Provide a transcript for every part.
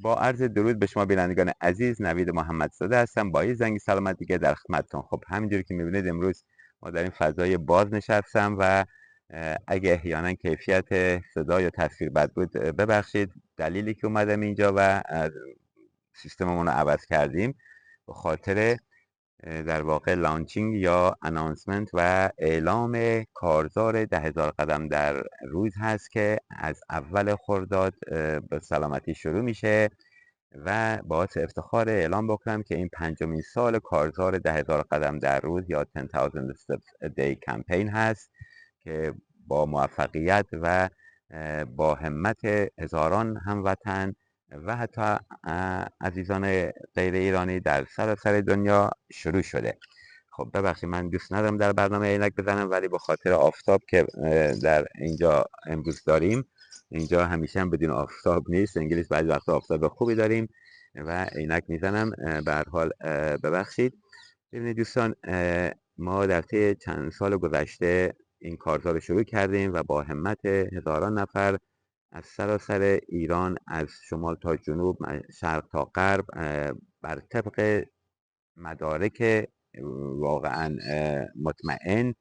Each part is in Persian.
با عرض درود به شما بینندگان عزیز، نوید محمدزاده هستم با یه زنگ سلامت دیگه در خدمتتون. خب همینجوری که میبینید امروز ما در این فضای باز نشستم و اگه احیانا کیفیت صدا یا تصویر بد بود ببخشید. دلیلی که اومدم اینجا و سیستممون رو عوض کردیم به خاطر در واقع لانچینگ یا اناونسمنت و اعلام کارزار 10,000 قدم در روز هست که از اول خرداد به سلامتی شروع میشه و باعث افتخار اعلام بکنم که این 5مین سال کارزار 10,000 قدم در روز یا 10,000 steps a day کمپین هست که با موفقیت و با همت هزاران هموطن و حتی عزیزان غیر ایرانی در سراسر دنیا شروع شده. خب ببخشید من دوست ندارم در برنامه عینک بزنم، ولی به خاطر آفتاب که در اینجا امروز داریم، اینجا همیشه هم بدون آفتاب نیست، انگلیس بعضی وقتا آفتاب خوبی داریم و عینک میزنم. به هر حال ببخشید. ببینید دوستان، ما در طی چند سال گذشته این کارزار رو شروع کردیم و با همت هزاران نفر از سراسر ایران، از شمال تا جنوب، شرق تا غرب، بر طبق مدارک واقعا مطمئن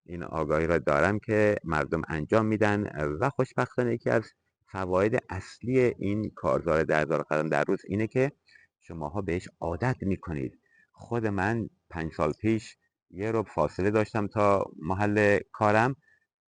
این آگاهی را دارم که مردم انجام میدن و خوشبختانه یکی از فواید اصلی این کارزار 10,000 قدم در روز اینه که شماها بهش عادت میکنید. خود من 5 سال پیش یه رو فاصله داشتم تا محل کارم،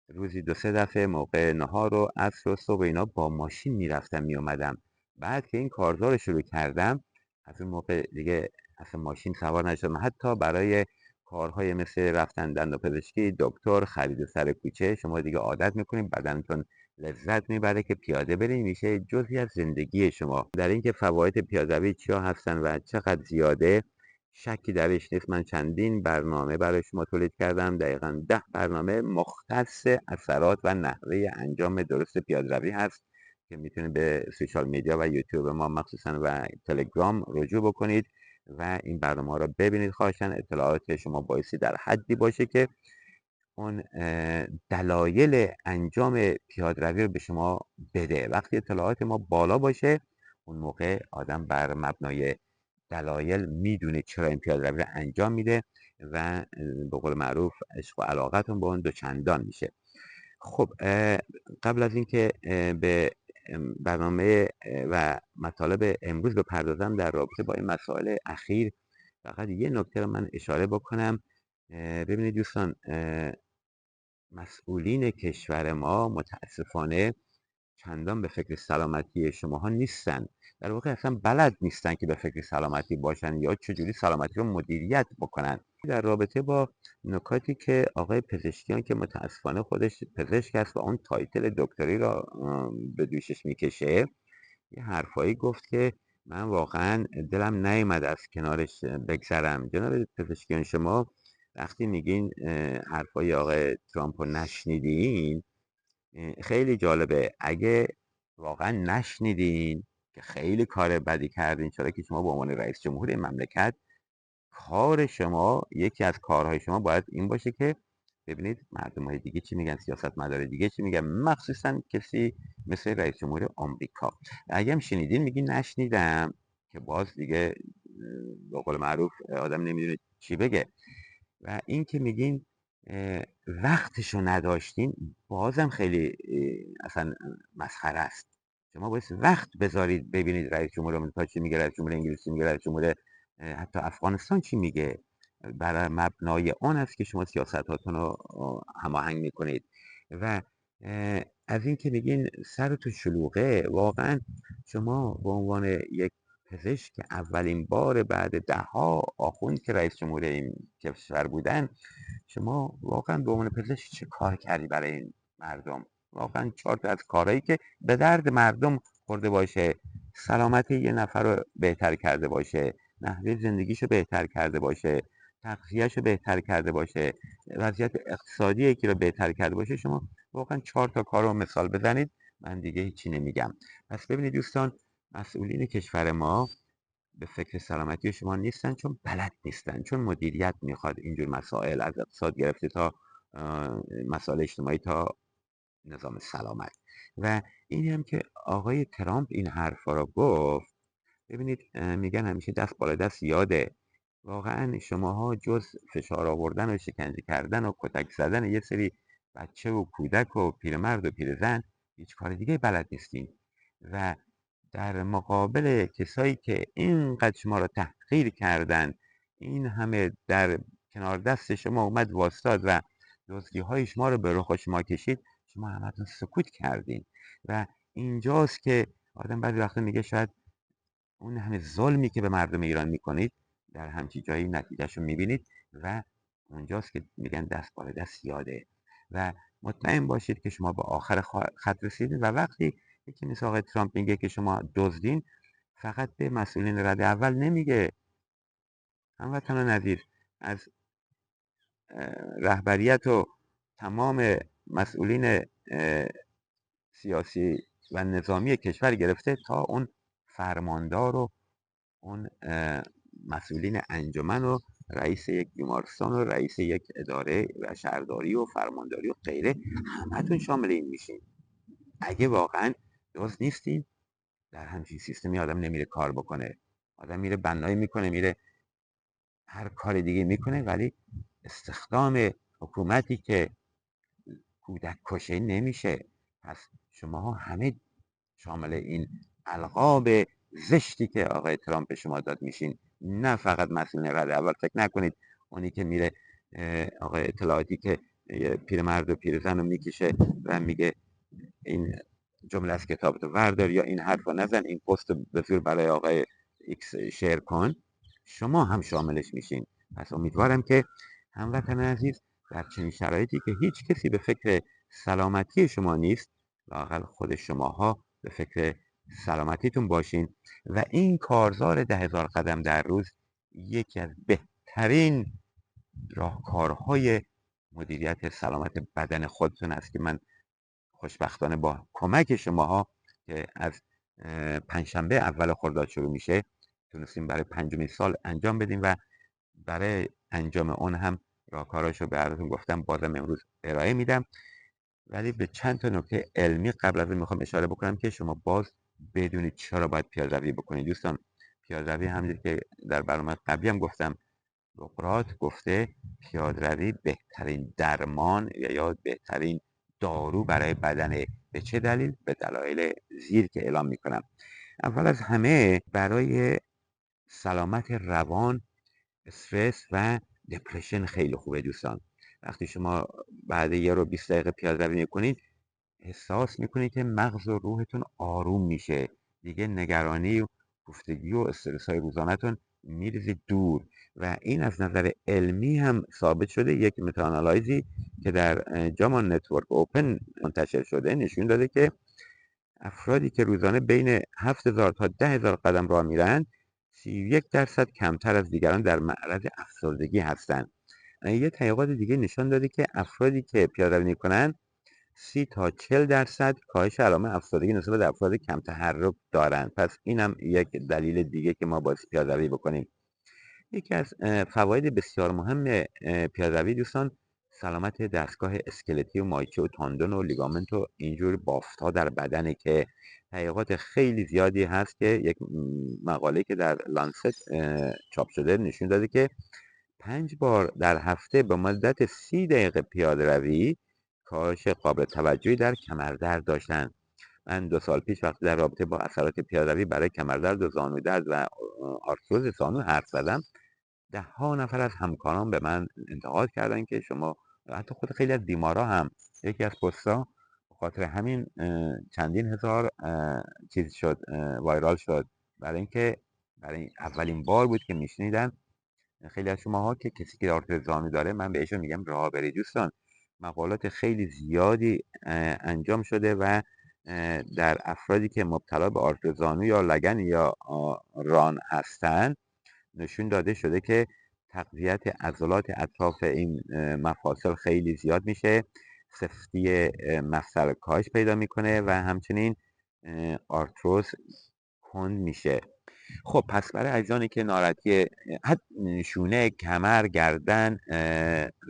روزی 2-3 دفعه موقع نهار و عصر و صبح اینا با ماشین میرفتم میومدم. بعد که این کارزار رو شروع کردم از اون موقع دیگه اصلا ماشین سوار نشدم، حتی برای کارهای مثل رفتن دندانپزشکی، دکتر، خرید سر کوچه شما دیگه عادت میکنید، بدنتون لذت میبره که پیاده برید، میشه جزئی از زندگی شما. در اینکه فواید پیاده‌روی چیا هستن و چقدر زیاده شکی درش نیست. من چندین برنامه برای شما تولید کردم، دقیقاً 10 برنامه مختص اثرات و نحوه انجام درست پیاده‌روی هست که میتونید به سوشال میدیا و یوتیوب ما مخصوصا و تلگرام رجوع بکنید و این برنامه ها رو ببینید. خواهشاً اطلاعات شما بایستی در حدی باشه که اون دلایل انجام پیاده‌روی رو به شما بده. وقتی اطلاعات ما بالا باشه اون موقع آدم بر مبنای دلایل میدونه چرا این پیاده‌روی رو انجام میده و به قول معروف عشق و علاقتون به اون دوچندان میشه. خب قبل از اینکه به برنامه و مطالب امروز بپردازم در رابطه با این مسائل اخیر، فقط یه نکته رو من اشاره بکنم. ببینید دوستان، مسئولین کشور ما متاسفانه چندان به فکر سلامتی شماها نیستن. در واقع اصلا بلد نیستن که به فکر سلامتی باشن یا چجوری سلامتی رو مدیریت بکنن. در رابطه با نکاتی که آقای پزشکیان که متاسفانه خودش پزشک است و اون تایتل دکتری را به دوشش میکشه، یه حرفایی گفت که من واقعا دلم نیامد از کنارش بگذرم. جناب پزشکیان، شما وقتی میگین حرفای آقای ترامپ رو نشنیدین، خیلی جالبه. اگه واقعا نشنیدین که خیلی کار بدی کردین، چرا که شما به عنوان رئیس جمهور این مملکت کار شما، یکی از کارهای شما باید این باشه که ببینید مردم های دیگه چی میگن، سیاستمدار دیگه چی میگن، مخصوصا کسی مثل رئیس جمهور آمریکا. اگه هم شنیدین میگین نشنیدم، که باز دیگه به قول معروف آدم نمیدونه چی بگه. و این که میگین وقتشو نداشتین، بازم خیلی اصلا مسخره است. شما باید وقت بذارید ببینید رئیس جمهور آمریکا چی میگه، رئیس جمهور انگلیس چی میگه، رئیس جمهور حتی افغانستان چی میگه. بر مبنای آن است که شما سیاستاتون رو هماهنگ میکنید. و از این که میگین سرتون شلوغه، واقعا شما به عنوان یک پزشک که اولین بار بعد دهها آخوند که رئیس جمهور این کشور بودن، شما واقعا به عنوان پزشک چه کار کردی برای این مردم؟ واقعا 4 تا از کارهایی که به درد مردم خورده باشه، سلامتی یه نفر رو بهتر کرده باشه، نحوه زندگیشو بهتر کرده باشه، تغذیه‌شو بهتر کرده باشه، وضعیت اقتصادی یکی رو بهتر کرده باشه، شما واقعا 4 تا کار رو مثال بزنید، من دیگه هیچی نمیگم. پس ببینید دوستان، مسئولین کشور ما به فکر سلامتی شما نیستن، چون بلد نیستن، چون مدیریت میخواد اینجور مسائل، از اقتصاد گرفته تا مسائل اجتماعی تا نظام سلامت. و این هم که آقای ترامپ این حرفا رو گفت، ببینید میگن همیشه دست بالا دست یاده. واقعا شماها جز فشار آوردن و شکنجه کردن و کتک زدن یه سری بچه و کودک و پیرمرد و پیرزن هیچ کار دیگه بلد نیستین و در مقابل کسایی که اینقدر شما را تحقیر کردن، این همه در کنار دست شما اومد واسطاد و دزدی‌های شما رو به رخ شما کشید، شما همتون سکوت کردین و اینجاست که آدم بعضی وقتا میگه شاید اون همه ظلمی که به مردم ایران میکنید در همچین جایی نتیجهشو میبینید و اونجاست که میگن دست بالا دست یاده و مطمئن باشید که شما به آخر خط رسیدید و وقتی یکی مثل آقای ترامپ میگه که شما دزدین، فقط به مسئولین رده اول نمیگه، هموطنان عزیز، از رهبریت و تمام مسئولین سیاسی و نظامی کشور گرفته تا اون فرماندار و اون مسئولین انجمن و رئیس یک بیمارستان و رئیس یک اداره و شهرداری و فرمانداری و غیره، همتون شامل این میشین. اگه واقعا دوست نیستین، در همچین سیستمی آدم نمیره کار بکنه، آدم میره بنایی میکنه، میره هر کار دیگه میکنه، ولی استخدام حکومتی که کودک کشه نمیشه. پس شما همه شامل این القاب زشتی که آقای ترامپ به شما داد میشین، نه فقط مسئولین رده اول. فکر نکنید اونی که میره آقای اطلاعاتی که پیرمرد و پیرزن رو میکشه و میگه این جمله از کتاب تو وردار یا این حرف رو نزن، این پست رو به زور برای آقای ایکس شیر کن، شما هم شاملش میشین. پس امیدوارم که هموطن عزیز در چنین شرایطی که هیچ کسی به فکر سلامتی شما نیست، لااقل خود شماها به فکر سلامتیتون باشین و این کارزار 10,000 قدم در روز یکی از بهترین راهکارهای مدیریت سلامت بدن خودتون است که من خوشبختانه با کمک شماها که از پنجشنبه اول خرداد شروع میشه تونستیم برای 5مین سال انجام بدیم و برای انجام اون هم راهکاراشو به براتون گفتم، بازم امروز ارائه میدم. ولی به چند تا نکته علمی قبل از این میخوام اشاره بکنم که شما باز بدونید چرا باید پیاده‌روی بکنید. دوستان، پیاده‌روی همونجوری که در برنامه قبلی هم گفتم، سقراط گفته پیاده‌روی بهترین درمان یا بهترین دارو برای بدنه. به چه دلیل؟ به دلایل زیر که اعلام میکنم. اول از همه برای سلامت روان، استرس و دپرشن خیلی خوبه دوستان. وقتی شما بعد 1 رو 20 دقیقه پیاده‌روی میکنید، احساس میکنید که مغز و روحتون آروم میشه، دیگه نگرانی و گفتگی و استرس های روزانهتون میریزید دور و این از نظر علمی هم ثابت شده. یک متاانالایزی که در جاما نتورک اوپن منتشر شده نشون داده که افرادی که روزانه بین 7,000 تا 10,000 قدم راه میرن 31% کمتر از دیگران در معرض افسردگی هستند. یه تحقیقات دیگه نشان داده که افرادی که پیاده‌روی میکنن 30 تا 40% کاهش علائم افسردگی نسبت به افراد کم تحرک دارند. پس اینم یک دلیل دیگه که ما باید پیاده‌روی بکنیم. یکی از فواید بسیار مهم پیاده‌روی دوستان، سلامت دستگاه اسکلتی و مایچه و تاندون و لیگامنت و اینجور بافت‌ها در بدنه که تحقیقات خیلی زیادی هست که یک مقاله که در لانست چاپ شده نشون داده که 5 بار در هفته به مدت 30 دقیقه پیاده‌روی کاهش قابل توجهی در کمردرد داشتن. من 2 سال پیش وقتی در رابطه با اثرات پیاده‌روی برای کمردرد و زانودرد و آرتروز زانو حرف زدم، 10 نفر از همکاران به من انتقاد کردن که شما، حتی خود خیلی از بیمارا هم، یکی از پست‌ها به خاطر همین چندین هزار چیز شد، وایرال شد، برای اینکه برای اولین بار بود که میشنیدن خیلی از شماها که کسی که آرتروز زانو داره، من بهشون میگم راه برید دوستان. مقالات خیلی زیادی انجام شده و در افرادی که مبتلا به آرتروز زانو یا لگن یا ران هستن نشون داده شده که تقویت عضلات اطراف این مفاصل خیلی زیاد میشه، سفتی مفصل کاهش پیدا میکنه و همچنین آرتروز کند میشه. خب پس برای عزیزانی که ناراحتی شونه، کمر، گردن،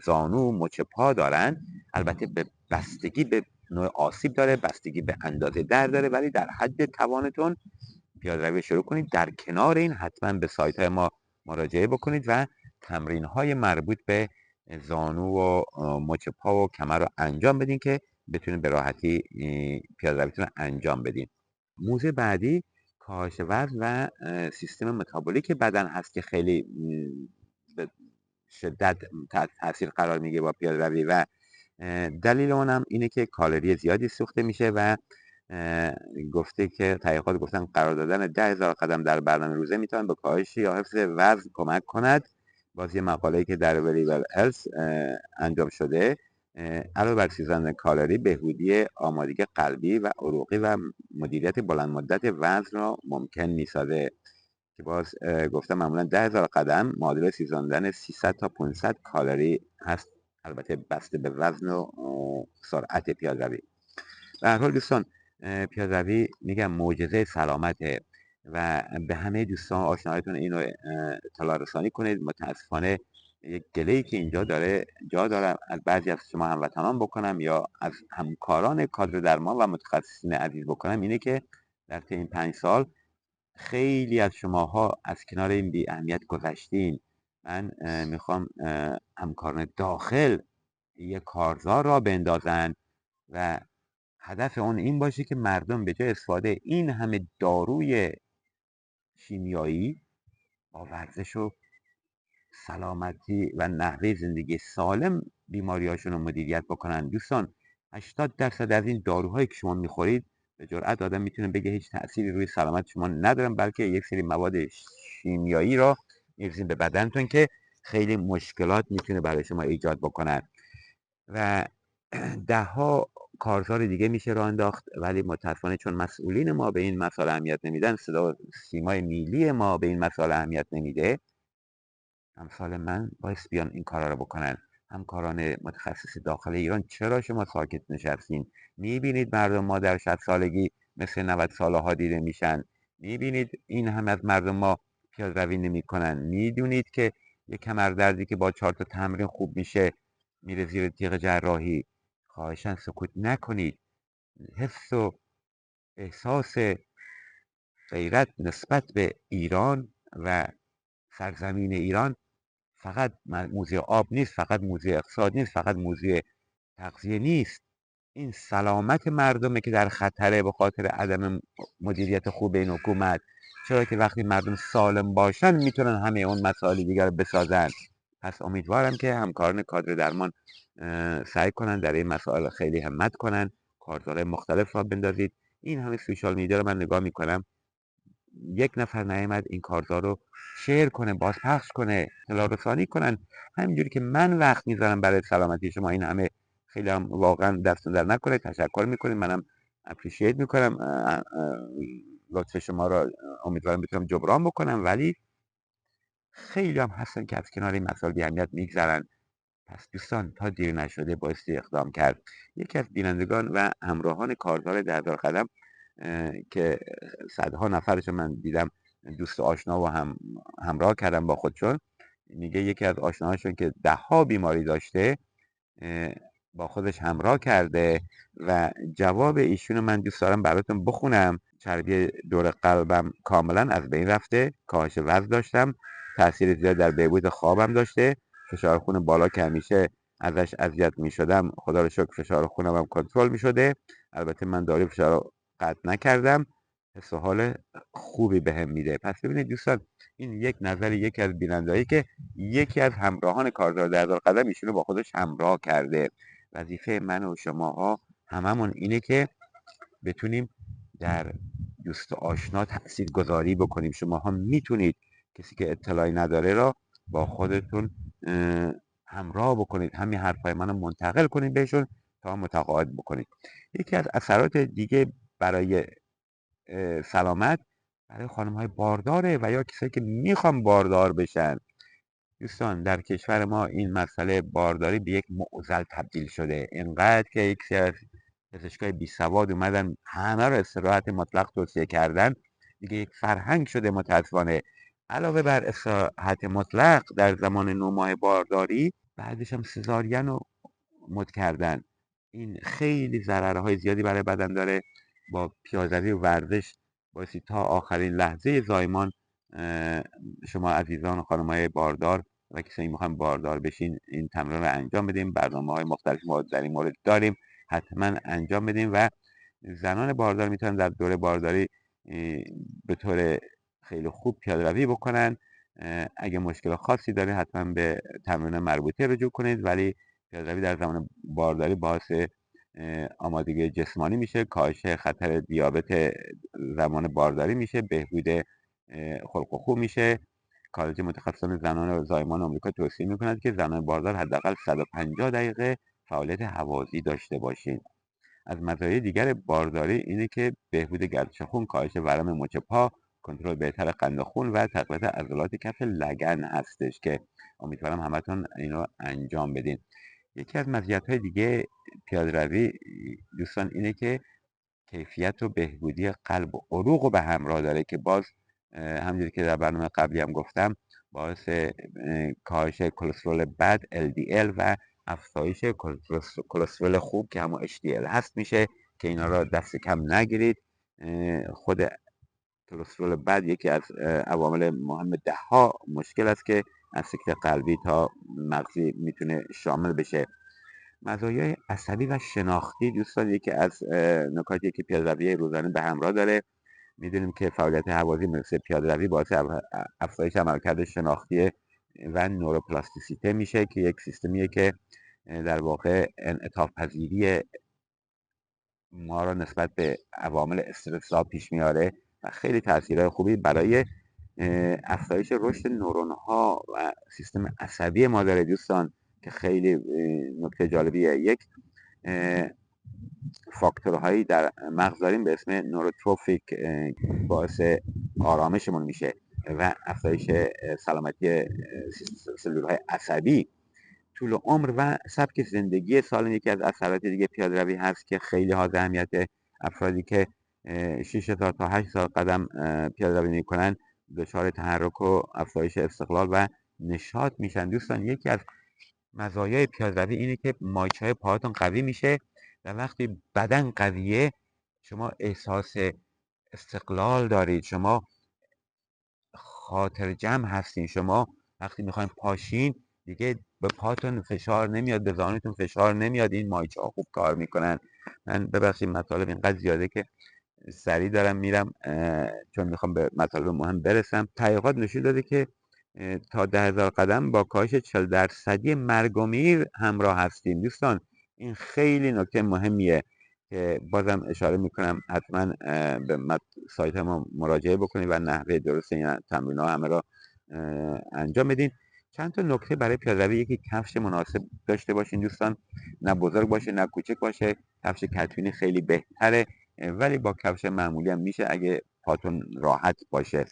زانو، مچ پا دارن، البته به بستگی به نوع آسیب داره، بستگی به اندازه درد داره، ولی در حد توانتون پیاده‌روی شروع کنید. در کنار این حتما به سایت‌های ما مراجعه بکنید و تمرین‌های مربوط به زانو و مچ پا و کمر رو انجام بدین که بتونید به راحتی پیاده‌رویتون رو انجام بدین. موضوع بعدی کاهش وزن و سیستم متابولیک بدن هست که خیلی به شدت تحت تاثیر قرار میگیره با پیاده‌روی و دلیل اونم اینه که کالری زیادی سوخته میشه و گفته که تحقیقات گفتن قرار دادن 10,000 قدم در برنامه روزه میتونه به کاهش یا حفظ وزن کمک کند. باز یه مقاله‌ای که در ولیبل هلس انجام شده علاوه بر سوزاندن کالری بهبودی آمادگی قلبی و عروقی و مدیریت بلند مدت وزن را ممکن میسازه که باز گفتم معمولا 10,000 قدم معادل سوزاندن 300 تا 500 کالری هست، البته بسته به وزن و سرعت پیاده‌روی. به هر حال دوستان پیاده‌روی میگم معجزه سلامته و به همه دوستان آشناهایتون اینو اطلاع رسانی کنید. متاسفانه یک گله‌ای که اینجا جا دارم از بعضی از شما هموطنان بکنم یا از همکاران کادر درمان و متخصصین عزیز بکنم اینه که در طی این 5 سال خیلی از شماها از کنار این بی اهمیت گذشتین. من میخوام همکاران داخل یک کارزار را بندازن و هدف اون این باشه که مردم به جای استفاده این همه داروی شیمیایی با ورزش و سلامتی و نحوه زندگی سالم بیماریاشون رو مدیریت بکنن. دوستان 80% از این داروهایی که شما میخورید به جرئت آدم میتونه بگه هیچ تأثیری روی سلامت شما ندارن، بلکه یک سری مواد شیمیایی را میریزین به بدنتون که خیلی مشکلات میتونه برای شما ایجاد بکنن و ده ها کارزار دیگه میشه راه انداخت، ولی متاسفانه چون مسئولین ما به این مسائل اهمیت نمیدن، صدا و سیمای میلی ما به این مسائل اهمیت نمیده، امثال من باعث بیان این کارا رو بکنن. همکاران متخصص داخل ایران چرا شما ساکت نشستین؟ میبینید مردم ما در 60 سالگی مثل 90 ساله ها دیده میشن. میبینید این هم از مردم ما پیاده‌روی نمیکنن. میدونید که یک کمردردی که با 4 تا تمرین خوب میشه میره زیر تیغ جراحی. خواهشاً سکوت نکنید. حس و احساس غیرت نسبت به ایران و سرزمین ایران فقط موضوع آب نیست، فقط موضوع اقتصاد نیست، فقط موضوع تغذیه نیست. این سلامت مردمه که در خطره به خاطر عدم مدیریت خوب این حکومت. چرا که وقتی مردم سالم باشن میتونن همه اون مسائل دیگر رو بسازن. پس امیدوارم که همکاران کادر درمان سعی کنن در این مسائل خیلی همت کنن، کارزارهای مختلف را بندازید. این همه سوشال میدیا رو من نگاه میکنم، یک نفر نیامد این کارزار رو شیر کنه، بازپخش کنه، اطلاع رسانی کنن. همینجوری که من وقت میذارم برای سلامتی شما، این همه خیلی هم واقعا دستون در نکنه، تشکر میکنیم، منم اپریشیت میکنم لطف شما رو، امیدوارم بتونم جبران بکنم، ولی خیلی هم هستن که از کنار این مسائل بی اهمیت میگذرن. پس دوستان تا دیر نشده بایستی اقدام کرد. یکی از بینندگان و همراهان کارزار 10,000 قدم که صدها نفرش من دیدم دوست آشنا و همراه کردم با خودشون، میگه یکی از آشناهاشون که 10 ها بیماری داشته با خودش همراه کرده و جواب ایشونو من دوست دارم براتون بخونم. چربی دور قلبم کاملا از بین رفته، کاهش وزن داشتم، تاثیر زیاد در بهبود خوابم داشته، فشار خون بالا که همیشه ازش اذیت می شدم، خدا رو شکر فشار خونم هم کنترل می شده. البته من داروی فشار رو قطع نکردم، حس و حال خوبی بهم میده. پس ببینید دوستان، این یک نظر یکی از بینندهایی که یکی از همراهان کارزار 10,000 قدم ایشونو با خودش همراه کرده. وظیفه من و شماها هممون اینه که بتونیم در دوست و آشنا تأثیر گذاری بکنیم. شماها میتونید کسی که اطلاعی نداره را با خودتون همراه بکنید، همین حرفای منو منتقل کنید بهشون تا متقاعد بکنید. یکی از اثرات دیگه برای سلامت برای خانم های بارداره و یا کسایی که میخوان باردار بشن. دوستان در کشور ما این مسئله بارداری به یک معضل تبدیل شده، اینقدر که یک سری از پزشکای بی سواد اومدن همه رو استراحت مطلق توصیه کردن، دیگه یک فرهنگ شده متاسفانه. علاوه بر استراحت مطلق در زمان 9 ماه بارداری، بعدش هم سزارین رو مد کردن. این خیلی ضررهای زیادی برای بدن داره. با پیاده‌روی و ورزش بایستی تا آخرین لحظه زایمان شما عزیزان و خانم‌های باردار و کسایی میخوایم باردار بشین این تمرین رو انجام بدیم. برنامه‌های مختلفی ما در این مورد داریم، حتما انجام بدیم. و زنان باردار میتونن در دوره بارداری به طور خیلی خوب پیاده‌روی بکنن. اگه مشکل خاصی داره حتما به تمرین مربوطه رجوع کنید، ولی پیاده‌روی در زمان بارداری باعث آمادگی جسمانی میشه، کاهش خطر دیابت زمان بارداری میشه، بهبود خلق و خو میشه. کالج متخصصان زنان و زایمان آمریکا توصیه میکند که زنان باردار حداقل 150 دقیقه فعالیت هوازی داشته باشید. از مزایای دیگر بارداری اینه که بهبود گردش خون، کاهش ورم مچ پا، کنترل بهتر قند خون و تقویت عضلات کف لگن هستش که امیدوارم همتون اینو انجام بدین. یکی از مزیت‌های دیگه پیاده‌روی دوستان اینه که کیفیت و بهبودی قلب و عروق رو به همراه داره که باز همونجوری که در برنامه قبلی هم گفتم باعث کاهش کلسترول بد LDL و افزایش کلسترول خوب که همون HDL هست میشه که اینا رو دست کم نگیرید. خود کلسترول بد یکی از عوامل مهم دهها مشکل است که از سکته قلبی تا مغزی میتونه شامل بشه. مزایای عصبی و شناختی دوستان یکی از نکاتی که پیاده‌روی روزانه به همراه داره. میدونیم که فعالیت هوازی مثل پیاده‌روی باعث افزایش عملکرد شناختی و نوروپلاستیسیته میشه که یک سیستمیه که در واقع انعطاف پذیری ما رو نسبت به عوامل استرس‌زا پیش میاره و خیلی تاثیرهای خوبی برای افزایش رشد نورون‌ها و سیستم عصبی ما داره دوستان که خیلی نکته جالبیه. یک فاکتورهایی در مغز داریم به اسم نوروتروفیک باعث آرامشمون میشه و افزایش سلامتی سلولهای عصبی. طول عمر و سبک زندگی سالم یکی از اثرات دیگه پیاده‌روی هست که خیلی حائز اهمیت. افرادی که 6000 تا 8000 قدم پیاده‌روی میکنن دچار تحرک و افزایش استقلال و نشاط میشن. دوستان یکی از مزایای پیاده‌روی اینه که مایچه‌های پاهاتون قوی میشه و وقتی بدن قویه شما احساس استقلال دارید، شما خاطر جمع هستین. شما وقتی میخواین پاشین دیگه به پاتون فشار نمیاد، به زانوتون فشار نمیاد. این مایچه ها خوب کار میکنن. من ببخشید مطالب اینقدر زیاده که سریع دارم میرم چون میخوام به مطالب مهم برسم. تحقیقات نشون داده که تا 10,000 قدم با کاهش 40% مرگ و میر همراه هستیم. دوستان این خیلی نکته مهمیه که بازم اشاره میکنم حتما به سایت ما مراجعه بکنید و نحوه درست این تمرین ها همه را انجام بدین. چند تا نکته برای پیاده‌روی: یکی کفش مناسب داشته باشین دوستان، نه بزرگ باشه نه کوچک باشه. کفش کتونی خیلی بهتره ولی با کفش معمولی هم میشه اگه پاتون راحت باشه.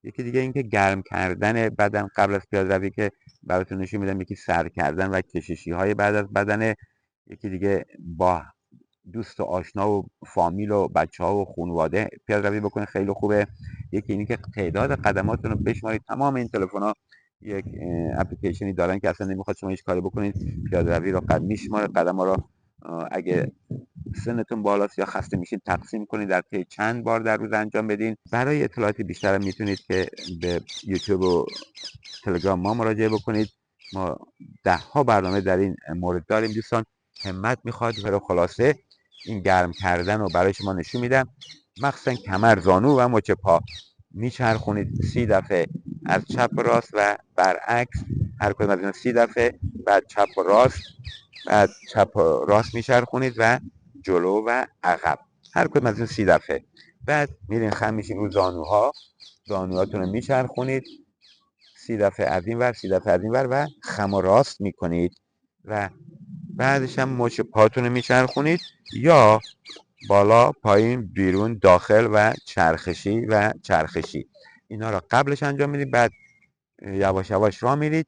یکی دیگه اینکه گرم کردن بدن قبل از پیاده‌روی که براتون نشون میدم، یکی سر کردن و کششی های بعد از بدنه. یکی دیگه با دوست و آشنا و فامیل و بچه ها و خانواده پیاده‌روی بکنید خیلی خوبه. یکی اینکه تعداد قدماتون رو بشمارید. تمام این تلفن ها یک اپلیکیشنی دارن که اصلا نمیخواد شما هیچ کاری بکنید، پیاده‌روی رو میشماره قدم ها رو. اگه سنتون بالاست یا خسته میشین تقسیم کنید در طی چند بار در روز انجام بدین. برای اطلاعات بیشتر میتونید که به یوتیوب و تلگرام ما مراجعه بکنید. ما 10 برنامه در این مورد داریم دوستان. همت میخواد برای خلاصه این گرم کردن رو برای شما نشون میدم. مخصوصا کمر، زانو و مچ پا میچرخونید 30 دفعه از چپ و راست و برعکس. هر کدوم از اینا 30 دفعه، بعد چپ و راست، بعد چپ و راست میچرخونید و جلو و عقب. هر کدوم از این 30 دفعه. بعد میرین خم میشین رو زانوهاتون رو میچرخونید 30 دفعه از این ور 30 دفعه از این ور و خم و راست میکنید و بعدش هم مچ پاتون رو میچرخونید یا بالا پایین بیرون داخل و چرخشی. اینا رو قبلش انجام میدید. بعد یواش یواش راه میرید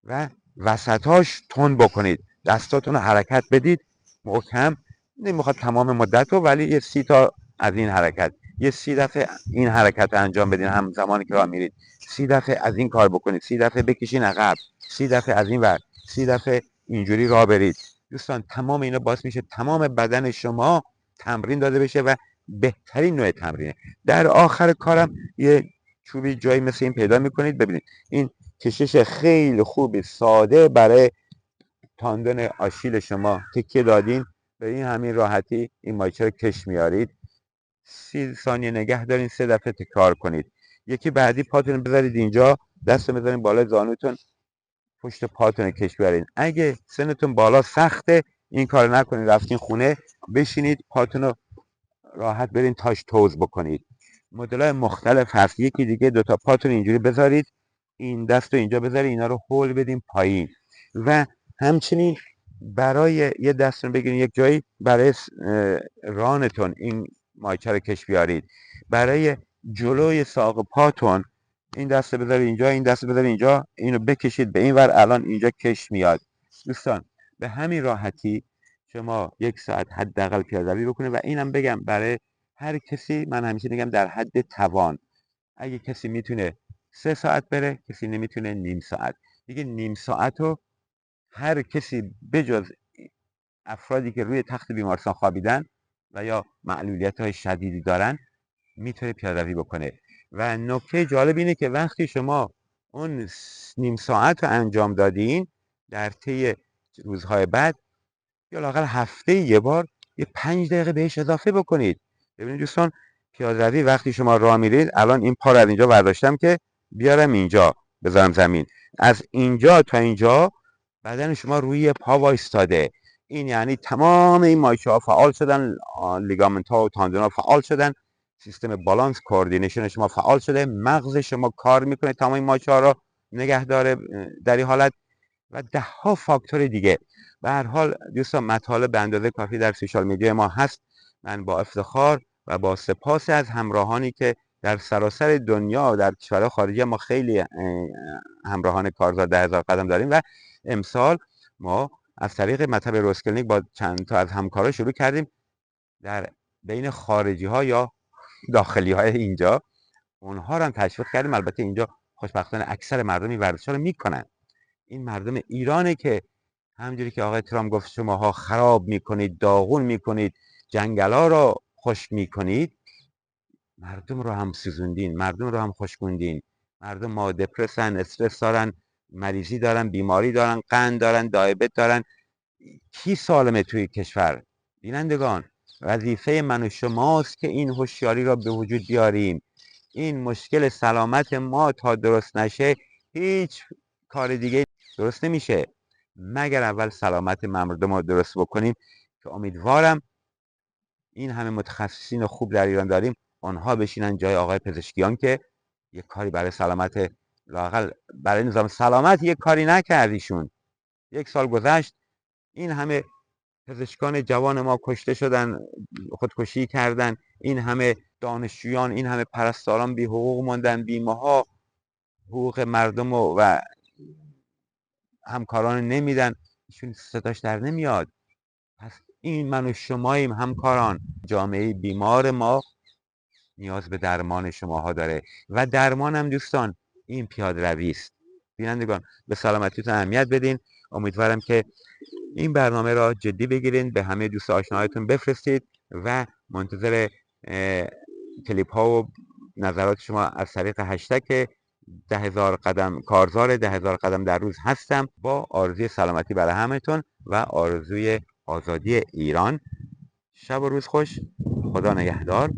و وسطاش تند بکنید، دستاتون رو حرکت بدید محکم. نمیخواد تمام مدت رو، ولی یه 30 تا از این حرکت، یه 30 دفعه این حرکت رو انجام بدین همزمانی که راه میرید. 30 دفعه از این کار بکنید، 30 دفعه بکشین عقب، 30 دفعه از این ور، 30 دفعه اینجوری راه برید. دوستان تمام اینا باعث میشه تمام بدن شما تمرین داده بشه و بهترین نوع تمرینه. در آخر کارم یه چوبی جایی مثل این پیدا میکنید. ببینید این کشش خیلی خوبی ساده برای تاندن آشیل شما تکیه دادین، به این همین راحتی این مایچه رو کش میارید. 30 ثانیه نگه دارین، 3 دفعه تکرار کنید. یکی بعدی پاتون بذارید اینجا، دست بذارین بالای زانوتون، پشت پاتون کش بیارین. اگه سنتون بالا سخته این کار نکنید، رفتین خونه بشینید پاتون رو راحت برین تاش توز بکنید. مدل‌های مختلف هست. یکی دیگه دوتا پاتون اینجوری بذارید، این دست رو اینجا بذارید، اینا رو هول بدین پایین و همچنین برای یه دست رو بگیرین یک جایی برای رانتون این مایچه رو کش بیارید. برای جلوی ساق پاتون این دست رو بذارید اینجا، این دست رو بذارید اینجا، اینو بکشید به این ور، الان اینجا کش میاد. دوستان به همین راحتی شما 1 ساعت حداقل پیاده‌روی بکنید و اینم بگم برای هر کسی، من همیشه میگم در حد توان. اگه کسی میتونه 3 ساعت بره، کسی نمیتونه نیم ساعت. دیگه نیم ساعت رو هر کسی بجز افرادی که روی تخت بیمارستان خوابیدن و یا معلولیت‌های شدیدی دارن میتونه پیاده‌روی بکنه. و نکته جالب اینه که وقتی شما اون نیم ساعت رو انجام دادین، در طی روزهای بعد یا لااقل هفته یه بار یه 5 دقیقه بهش اضافه بکنید. ببینید دوستان، پیاده‌روی وقتی شما راه میرید، الان این پا رو از اینجا برداشتم که بیارم اینجا بذارم زمین، از اینجا تا اینجا بدن شما روی پا وایستاده. این یعنی تمام این مایچه ها فعال شدن، لیگامنت ها و تاندون ها فعال شدن، سیستم بالانس کوردینیشن شما فعال شده، مغز شما کار میکنه تمام این مایچه ها رو نگه داره در این حالت و ده ها فاکتور دیگه. به هر حال دوستان مطالب به اندازه کافی در سوشال میدیا ما هست. من با افتخار و با سپاس از همراهانی که در سراسر دنیا در کشورهای خارجی ما خیلی همراهان کارزار 10,000 قدم داریم و امسال ما از طریق مطب روز کلینیک با چند تا از همکارا شروع کردیم در بین خارجی ها یا داخلی های اینجا، اونها رو هم تشویق کردیم. البته اینجا خوشبختانه اکثر مردم این ورزش رو میکنن. این مردم ایرانه که همونجوری که آقای ترامپ گفت شماها خراب میکنید، داغون میکنید، جنگلا رو خشک میکنید، مردم رو هم سوزوندین، مردم رو هم خشکوندین. مردم ما دپرسن، استرس دارن، مریضی دارن، بیماری دارن، قند دارن، دیابت دارن. کی سالمه توی کشور؟ بینندگان، وظیفه من و شماست که این هوشیاری را به وجود بیاریم. این مشکل سلامت ما تا درست نشه هیچ کار دیگه درست نمیشه مگر اول سلامت مردم رو درست بکنیم که امیدوارم این همه متخصصین خوب در ایران داریم، آنها بشینن جای آقای پزشکیان که یک کاری برای سلامت، لااقل برای نظام سلامت یک کاری نکردیشون. 1 سال گذشت، این همه پزشکان جوان ما کشته شدن، خودکشی کردن، این همه دانشجویان، این همه پرستاران بی حقوق ماندن، بیمه‌ها حقوق مردم و همکاران نمیدن، ایشون صداش در نمیاد. پس این من و شماییم همکاران. جامعه بیمار ما نیاز به درمان شماها داره و درمان هم دوستان این پیاده‌روی است. بینندگان به سلامتیتون اهمیت بدین. امیدوارم که این برنامه را جدی بگیرین، به همه دوست آشناهایتون بفرستید و منتظر کلیپ ها و نظرات شما از طریق هشتگ 10,000 قدم کارزار 10,000 قدم در روز هستم، با آرزوی سلامتی برای همتون و آرزوی آزادی ایران. شب و روز خوش. خدا نگهدار.